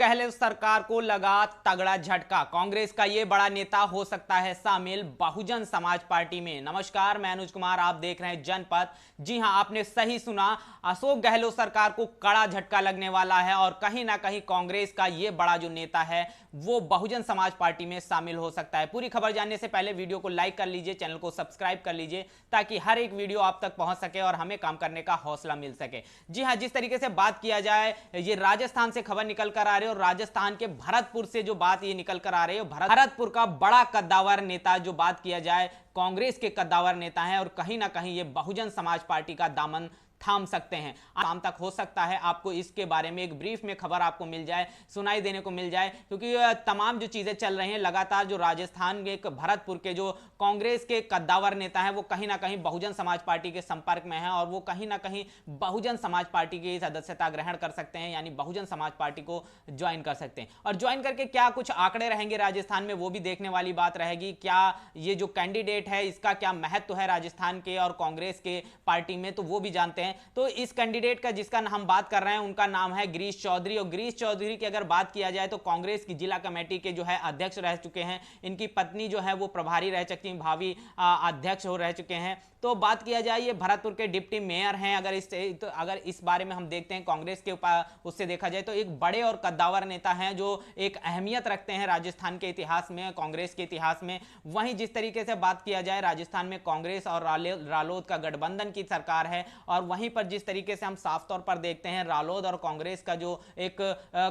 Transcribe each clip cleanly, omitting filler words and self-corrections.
गहलोत सरकार को लगा तगड़ा झटका। कांग्रेस का ये बड़ा नेता हो सकता है शामिल बहुजन समाज पार्टी में। नमस्कार, मैं अनुज कुमार, आप देख रहे हैं जनपद। जी हां, आपने सही सुना, अशोक गहलोत सरकार को कड़ा झटका लगने वाला है और कहीं ना कहीं कांग्रेस का ये बड़ा जो नेता है वो बहुजन समाज पार्टी में शामिल हो सकता है। पूरी खबर जानने से पहले वीडियो को लाइक कर लीजिए, चैनल को सब्सक्राइब कर लीजिए ताकि हर एक वीडियो आप तक पहुंच सके और हमें काम करने का हौसला मिल सके। जी हां, जिस तरीके से बात किया जाए, ये राजस्थान से खबर निकल कर आ रही है और राजस्थान के भरतपुर से जो बात ये निकल कर आ रही है, भरतपुर का बड़ा कद्दावर नेता जो बात किया जाए कांग्रेस के कद्दावर नेता है और कहीं ना कहीं ये बहुजन समाज पार्टी का दामन थाम सकते हैं। शाम तक हो सकता है आपको इसके बारे में एक ब्रीफ में खबर आपको मिल जाए, सुनाई देने को मिल जाए, क्योंकि तमाम जो चीजें चल रही हैं लगातार, जो राजस्थान के भरतपुर के जो कांग्रेस के कद्दावर नेता हैं वो कहीं ना कहीं बहुजन समाज पार्टी के संपर्क में हैं और वो कहीं ना कहीं बहुजन समाज पार्टी की सदस्यता ग्रहण कर सकते हैं, यानी बहुजन समाज पार्टी को ज्वाइन कर सकते हैं। और ज्वाइन करके क्या कुछ आंकड़े रहेंगे राजस्थान में, वो भी देखने वाली बात रहेगी। क्या ये जो कैंडिडेट है इसका क्या महत्व है राजस्थान के और कांग्रेस के पार्टी में, तो वो भी जानते हैं। तो इस कैंडिडेट का जिसका हम बात कर रहे हैं उनका नाम है गिरीश चौधरी। और गिरीश चौधरी की अगर बात किया जाए तो कांग्रेस की जिला कमेटी के जो है अध्यक्ष रह चुके हैं। इनकी पत्नी जो है वो प्रभारी रह चुकी हैं, भावी अध्यक्ष हो रह चुके हैं। तो बात किया जाए, ये भरतपुर के डिप्टी मेयर हैं। अगर इस बारे में हम देखते हैं कांग्रेस के उससे देखा जाए तो एक बड़े और कद्दावर नेता हैं जो एक अहमियत रखते हैं राजस्थान के इतिहास में, कांग्रेस के इतिहास में। वहीं जिस तरीके से बात किया जाए, राजस्थान में कांग्रेस और रालोद का गठबंधन की सरकार है और वहीं पर जिस तरीके से हम साफ तौर पर देखते हैं रालोद और कांग्रेस का जो एक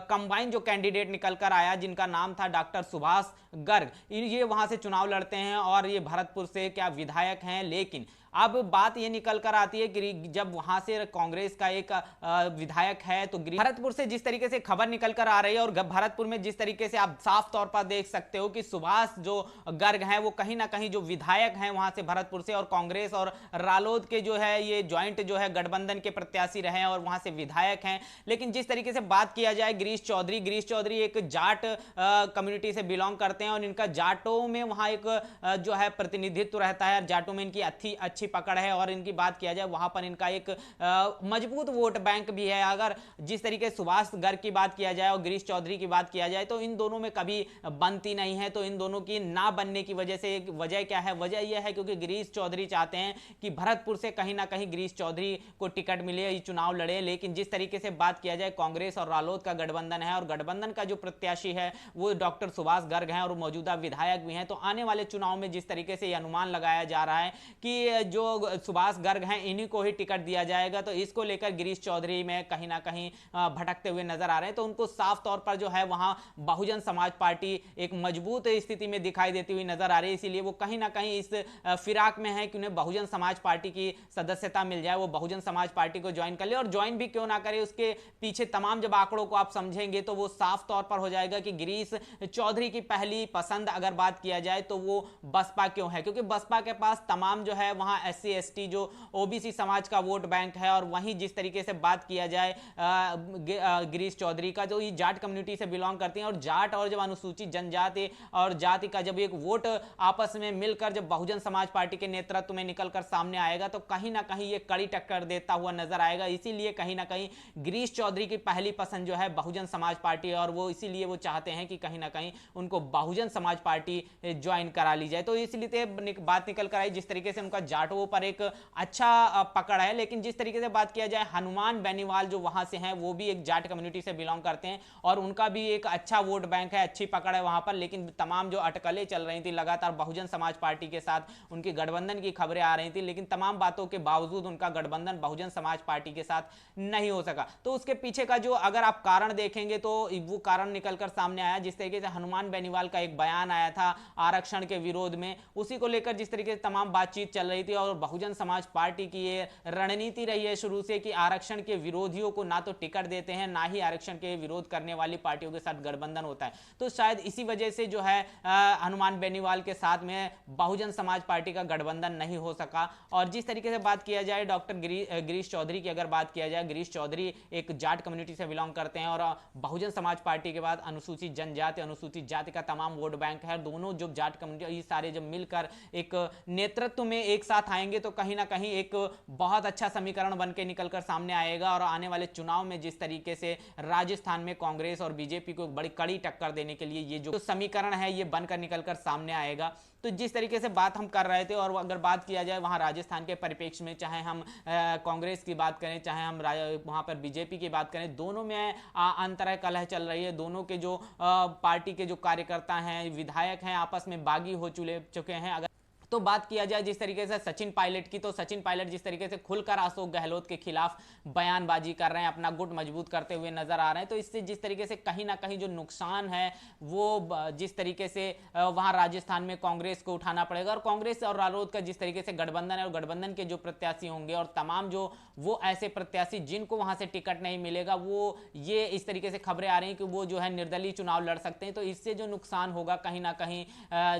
कंबाइन जो कैंडिडेट निकल कर आया जिनका नाम था डॉक्टर सुभाष गर्ग, ये वहां से चुनाव लड़ते हैं और ये भरतपुर से क्या विधायक हैं। लेकिन अब बात ये निकल कर आती है कि जब वहां से कांग्रेस का एक विधायक है तो भरतपुर से जिस तरीके से खबर निकल कर आ रही है और भरतपुर में जिस तरीके से आप साफ तौर पर देख सकते हो कि सुभाष जो गर्ग हैं वो कहीं ना कहीं जो विधायक हैं वहां से भरतपुर से, और कांग्रेस और रालोद के जो है ये ज्वाइंट जो है गठबंधन के प्रत्याशी रहे हैं और वहां से विधायक हैं। लेकिन जिस तरीके से बात किया जाए, गिरीश चौधरी एक जाट कम्युनिटी से बिलोंग करते हैं और इनका जाटों में वहां एक जो है प्रतिनिधित्व रहता है, जाटों में इनकी अच्छी पकड़ है और इनकी बात किया जाए वहां पर इनका एक मजबूत वोट बैंक भी है। अगर जिस तरीके से सुभाष गर्ग की बात किया जाए और गिरीश चौधरी की बात किया जाए तो इन दोनों में कभी बनती नहीं है। तो इन दोनों की ना बनने की वजह से वजह क्या है? वजह यह है क्योंकि गिरीश चौधरी चाहते हैं कि भरतपुर से कहीं ना कहीं गिरीश चौधरी को टिकट मिले, ये चुनाव लड़े। लेकिन जिस तरीके से बात किया जाए, कांग्रेस और रालोद का गठबंधन है और गठबंधन का जो प्रत्याशी है वो डॉक्टर सुभाष गर्ग हैं और मौजूदा विधायक भी हैं। तो आने वाले चुनाव में जिस तरीके से अनुमान लगाया जा रहा है कि जो सुभाष गर्ग हैं इन्हीं को ही टिकट दिया जाएगा, तो इसको लेकर गिरीश चौधरी में कहीं ना कहीं भटकते हुए नजर आ रहे हैं। तो उनको साफ तौर पर जो है वहां बहुजन समाज पार्टी एक मजबूत स्थिति में दिखाई देती हुई नजर आ रही है। इसीलिए वो कहीं ना कहीं इस फिराक में है कि उन्हें बहुजन समाज पार्टी की सदस्यता मिल जाए, वो बहुजन समाज पार्टी को ज्वाइन कर ले। और ज्वाइन भी क्यों ना करे, उसके पीछे तमाम जब आंकड़ों को आप समझेंगे तो वो साफ तौर पर हो जाएगा कि गिरीश चौधरी की पहली पसंद अगर बात किया जाए तो वो बसपा क्यों है, क्योंकि बसपा के पास तमाम जो है वहां SC ST जो ओबीसी समाज का वोट बैंक है। और वहीं जिस तरीके से बात किया जाए गिरीश चौधरी का, जो ये जाट कम्युनिटी से बिलोंग करती हैं और जाट और जब अनुसूचित जनजाति और जाति का जब एक वोट आपस में मिलकर जब बहुजन समाज पार्टी के नेतृत्व में निकलकर सामने आएगा तो कहीं ना कहीं ये कड़ी टक्कर देता हुआ नजर आएगा। इसीलिए कहीं ना कहीं गिरीश चौधरी की पहली पसंद जो है बहुजन समाज पार्टी है और वो इसीलिए वो चाहते हैं कि कहीं ना कहीं उनको बहुजन समाज पार्टी ज्वाइन करा ली जाए। तो इसलिए बात निकल कर आई जिस तरीके से उनका जाटों पर एक अच्छा पकड़ है। लेकिन जिस तरीके से बात किया जाए, हनुमान बेनीवाल जो वहां से हैं वो भी एक जाट कम्युनिटी से बिलोंग करते हैं और उनका भी एक अच्छा वोट बैंक है, अच्छी पकड़ है वहां पर। लेकिन तमाम जो अटकलें चल रही थी लगातार बहुजन समाज पार्टी के साथ उनकी गठबंधन की खबरें आ रही थी, लेकिन तमाम बातों के बावजूद उनका गठबंधन बहुजन समाज पार्टी के साथ नहीं हो सका। तो उसके पीछे का जो अगर आप कारण देखेंगे तो वो कारण निकलकर सामने आया जिस तरीके से हनुमान बेनीवाल का एक बयान आया था आरक्षण के विरोध में, उसी को लेकर जिस तरीके से तमाम बातचीत चल रही थी। और बहुजन समाज पार्टी की ये रणनीति रही है शुरू से कि आरक्षण के विरोधियों को ना तो टिकट देते हैं, ना ही आरक्षण के विरोध करने वाली पार्टियों के साथ गठबंधन होता है। तो शायद इसी वजह से जो है हनुमान बेनीवाल के साथ में बहुजन समाज पार्टी का गठबंधन नहीं हो सका। और जिस तरीके से बात किया जाए डॉक्टर गिरीश चौधरी की अगर बात किया जाए, गिरीश चौधरी एक जाट कम्युनिटी से बिलोंग करते हैं और बहुजन समाज पार्टी के बाद अनुसूचित जनजाति, अनुसूचित जाति का तमाम वोट बैंक है। दोनों जो जाट कम्युनिटी ये सारे जब मिलकर एक नेतृत्व में एक साथ साथ आएंगे तो कहीं ना कहीं एक बहुत अच्छा समीकरण बन के निकल कर सामने आएगा और आने वाले चुनाव में जिस तरीके से राजस्थान में कांग्रेस और बीजेपी को बड़ी कड़ी टक्कर देने के लिए ये जो समीकरण है ये बनकर निकलकर सामने आएगा। तो जिस तरीके से बात हम कर रहे थे और अगर बात किया जाए वहां राजस्थान के परिप्रेक्ष्य में, चाहे हम कांग्रेस की बात करें चाहे हम वहां पर बीजेपी की बात करें, दोनों में अंतर कलह चल रही है। दोनों के जो पार्टी के जो कार्यकर्ता हैं, विधायक हैं, आपस में बागी हो चुके हैं। अगर तो बात किया जाए जिस तरीके से सचिन पायलट की, तो सचिन पायलट जिस तरीके से खुलकर अशोक गहलोत के खिलाफ बयानबाजी कर रहे हैं, अपना गुट मजबूत करते हुए नजर आ रहे हैं, तो इससे जिस तरीके से कहीं ना कहीं जो नुकसान है वो जिस तरीके से वहां राजस्थान में कांग्रेस को उठाना पड़ेगा। और कांग्रेस और रालोद का जिस तरीके से गठबंधन है और गठबंधन के जो प्रत्याशी होंगे और तमाम जो वो ऐसे प्रत्याशी जिनको वहां से टिकट नहीं मिलेगा, वो ये इस तरीके से खबरें आ रही हैं कि वो जो है निर्दलीय चुनाव लड़ सकते हैं। तो इससे जो नुकसान होगा कहीं ना कहीं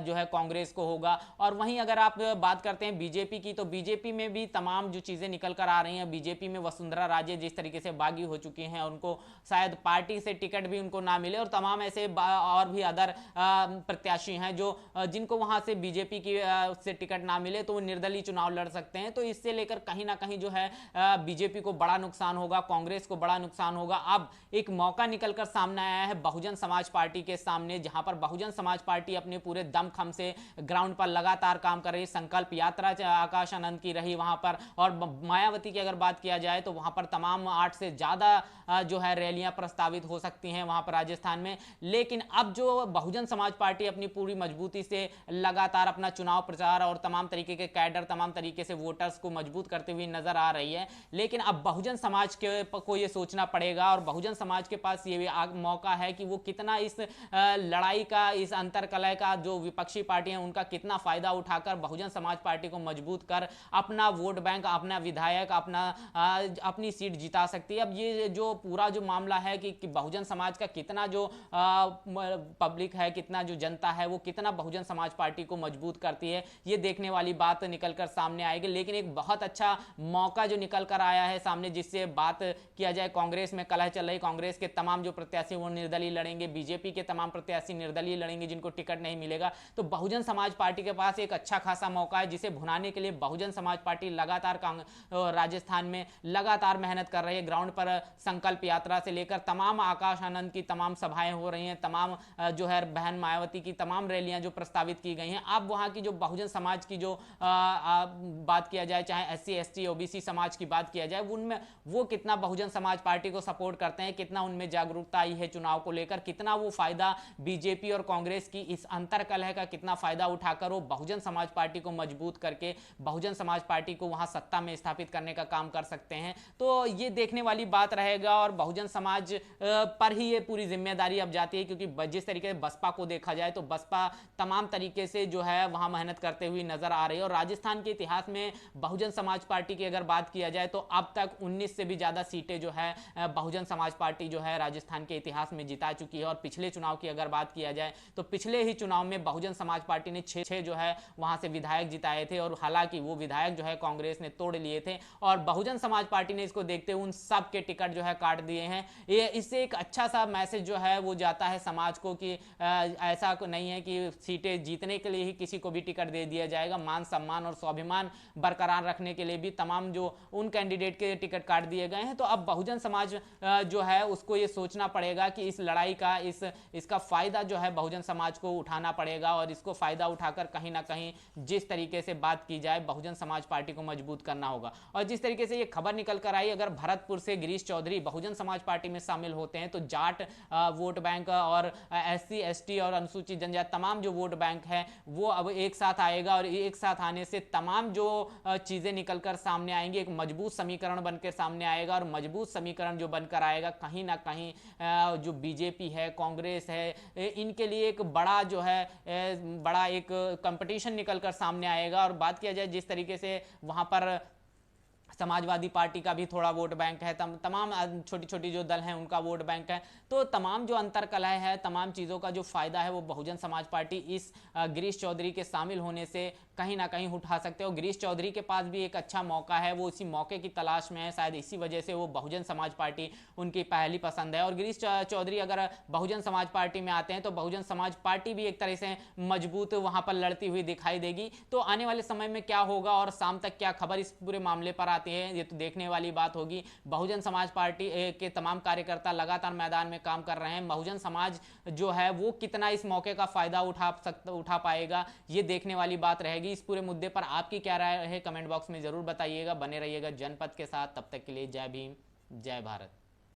जो है कांग्रेस को होगा। और वहीं अगर आप बात करते हैं बीजेपी की, तो बीजेपी में भी तमाम जो चीजें निकल कर आ रही हैं। बीजेपी में वसुंधरा राजे जिस तरीके से बागी हो चुकी हैं, उनको शायद पार्टी से टिकट भी उनको ना मिले, और तमाम ऐसे और भी अदर प्रत्याशी हैं जो जिनको वहां से बीजेपी की से टिकट ना मिले तो वो निर्दलीय चुनाव लड़ सकते हैं। तो इससे लेकर कहीं ना कहीं जो है बीजेपी को बड़ा नुकसान होगा, कांग्रेस को बड़ा नुकसान होगा। अब एक मौका निकलकर सामने आया है बहुजन समाज पार्टी के सामने, जहां पर बहुजन समाज पार्टी अपने पूरे दमखम से ग्राउंड पर लगातार काम कर रही है। संकल्प यात्रा आकाश आनंद की रही वहां पर, और मायावती की अगर बात किया जाए तो वहां पर तमाम 8 से ज्यादा जो है रैलियां प्रस्तावित हो सकती हैं वहां पर राजस्थान में। लेकिन अब जो बहुजन समाज पार्टी अपनी पूरी मजबूती से लगातार अपना चुनाव प्रचार और तमाम तरीके के कैडर, तमाम तरीके से वोटर्स को मजबूत करते हुए नजर आ रही है। लेकिन अब बहुजन समाज के को यह सोचना पड़ेगा, और बहुजन समाज के पास ये मौका है कि वो कितना इस लड़ाई का, इस अंतरकलह का, जो विपक्षी पार्टियां उनका कितना फायदा उठाकर बहुजन समाज पार्टी को मजबूत कर अपना वोट बैंक, अपना विधायक, अपनी सीट जिता सकती है। अब ये जो पूरा जो मामला है कि बहुजन समाज का कितना जो पब्लिक है, कितना जो जनता है, वो कितना बहुजन समाज पार्टी को मजबूत करती है, ये देखने वाली बात निकलकर सामने आएगी। लेकिन एक बहुत अच्छा मौका जो निकल कर आया है सामने, जिससे बात किया जाए कांग्रेस में कलह चल रही, कांग्रेस के तमाम जो प्रत्याशी वो निर्दलीय लड़ेंगे, बीजेपी के तमाम प्रत्याशी निर्दलीय लड़ेंगे जिनको टिकट नहीं मिलेगा। तो बहुजन समाज पार्टी के पास एक अच्छा खासा मौका है जिसे भुनाने के लिए बहुजन समाज पार्टी लगातार राजस्थान में लगातार मेहनत कर रही है। ग्राउंड पर संकल्प यात्रा से लेकर तमाम आकाश आनंद की तमाम सभाएं हो रही हैं, तमाम जो है बहन मायावती की तमाम रैलियां जो प्रस्तावित की गई हैं। अब वहां की जो बहुजन समाज की जो बात किया जाए, चाहे एससी एसटी ओबीसी समाज की बात किया जाए, उनमें वो कितना बहुजन समाज पार्टी को सपोर्ट करते हैं, कितना उनमें जागरूकता आई है चुनाव को लेकर, कितना वो फायदा बीजेपी और कांग्रेस की इस अंतरकलह का कितना फायदा उठाकर वो बहुजन समाज पार्टी को मजबूत करके बहुजन समाज पार्टी को वहां सत्ता में स्थापित करने का काम कर सकते हैं। तो ये देखने वाली बात रहेगा, और बहुजन समाज पर ही ये पूरी जिम्मेदारी अब जाती है, क्योंकि जिस तरीके से बसपा को देखा जाए तो बसपा तमाम तरीके से जो है वहां मेहनत करते हुए नजर आ रही है। और राजस्थान के इतिहास में बहुजन समाज पार्टी की अगर बात किया जाए तो अब तक 19 से भी ज्यादा सीटें जो है बहुजन समाज पार्टी जो है राजस्थान के इतिहास में जिता चुकी है। और पिछले चुनाव की अगर बात किया जाए तो पिछले ही चुनाव में बहुजन समाज पार्टी ने 6 जो है वहां से विधायक जिताए थे, और हालांकि वो विधायक जो है कांग्रेस ने तोड़ लिए थे, और बहुजन समाज पार्टी ने इसको देखते हुए उन सब के टिकट जो है काट दिए हैं। ये इससे एक अच्छा सा मैसेज जो है वो जाता है समाज को कि ऐसा नहीं है कि सीटें जीतने के लिए ही किसी को भी टिकट दे दिया जाएगा। मान सम्मान और स्वाभिमान बरकरार रखने के लिए भी तमाम जो उन कैंडिडेट के टिकट काट दिए गए हैं। तो अब बहुजन समाज जो है उसको ये सोचना पड़ेगा कि इस लड़ाई का, इसका फायदा जो है बहुजन समाज को उठाना पड़ेगा, और इसको फायदा उठाकर कहीं ना कहीं जिस तरीके से बात की जाए बहुजन समाज पार्टी को मजबूत करना होगा। और जिस तरीके से ये खबर निकल कर आई, अगर भरतपुर से गिरीश चौधरी बहुजन समाज पार्टी में शामिल होते हैं तो जाट वोट बैंक और एससी एसटी और अनुसूचित जनजाति तमाम जो वोट बैंक है वो अब एक साथ आएगा, और एक साथ आने से तमाम जो चीजें निकलकर सामने आएंगी, एक मजबूत समीकरण बनकर सामने आएगा। और मजबूत समीकरण जो बनकर आएगा कहीं ना कहीं जो बीजेपी है, कांग्रेस है, इनके लिए एक बड़ा जो है बड़ा एक कंपटीशन निकलकर सामने आएगा। और बात किया जाए जिस तरीके से वहां पर समाजवादी पार्टी का भी थोड़ा वोट बैंक है, तमाम छोटी छोटी जो दल हैं उनका वोट बैंक है, तो तमाम जो अंतरकलह है, तमाम चीज़ों का जो फायदा है वो बहुजन समाज पार्टी इस गिरीश चौधरी के शामिल होने से कहीं ना कहीं उठा सकते हैं। और गिरीश चौधरी के पास भी एक अच्छा मौका है, वो इसी मौके की तलाश में है, शायद इसी वजह से वो बहुजन समाज पार्टी उनकी पहली पसंद है। और गिरीश चौधरी अगर बहुजन समाज पार्टी में आते हैं तो बहुजन समाज पार्टी भी एक तरह से मजबूत वहां पर लड़ती हुई दिखाई देगी। तो आने वाले समय में क्या होगा और शाम तक क्या खबर इस पूरे मामले पर आती है, ये तो देखने वाली बात होगी। बहुजन समाज पार्टी के तमाम कार्यकर्ता लगातार मैदान में काम कर रहे हैं। बहुजन समाज जो है वो कितना इस मौके का फायदा उठा पाएगा, ये देखने वाली बात रहेगी। इस पूरे मुद्दे पर आपकी क्या राय है, कमेंट बॉक्स में जरूर बताइएगा। बने रहिएगा जनपद के साथ, तब तक के लिए जय भीम, जय भारत।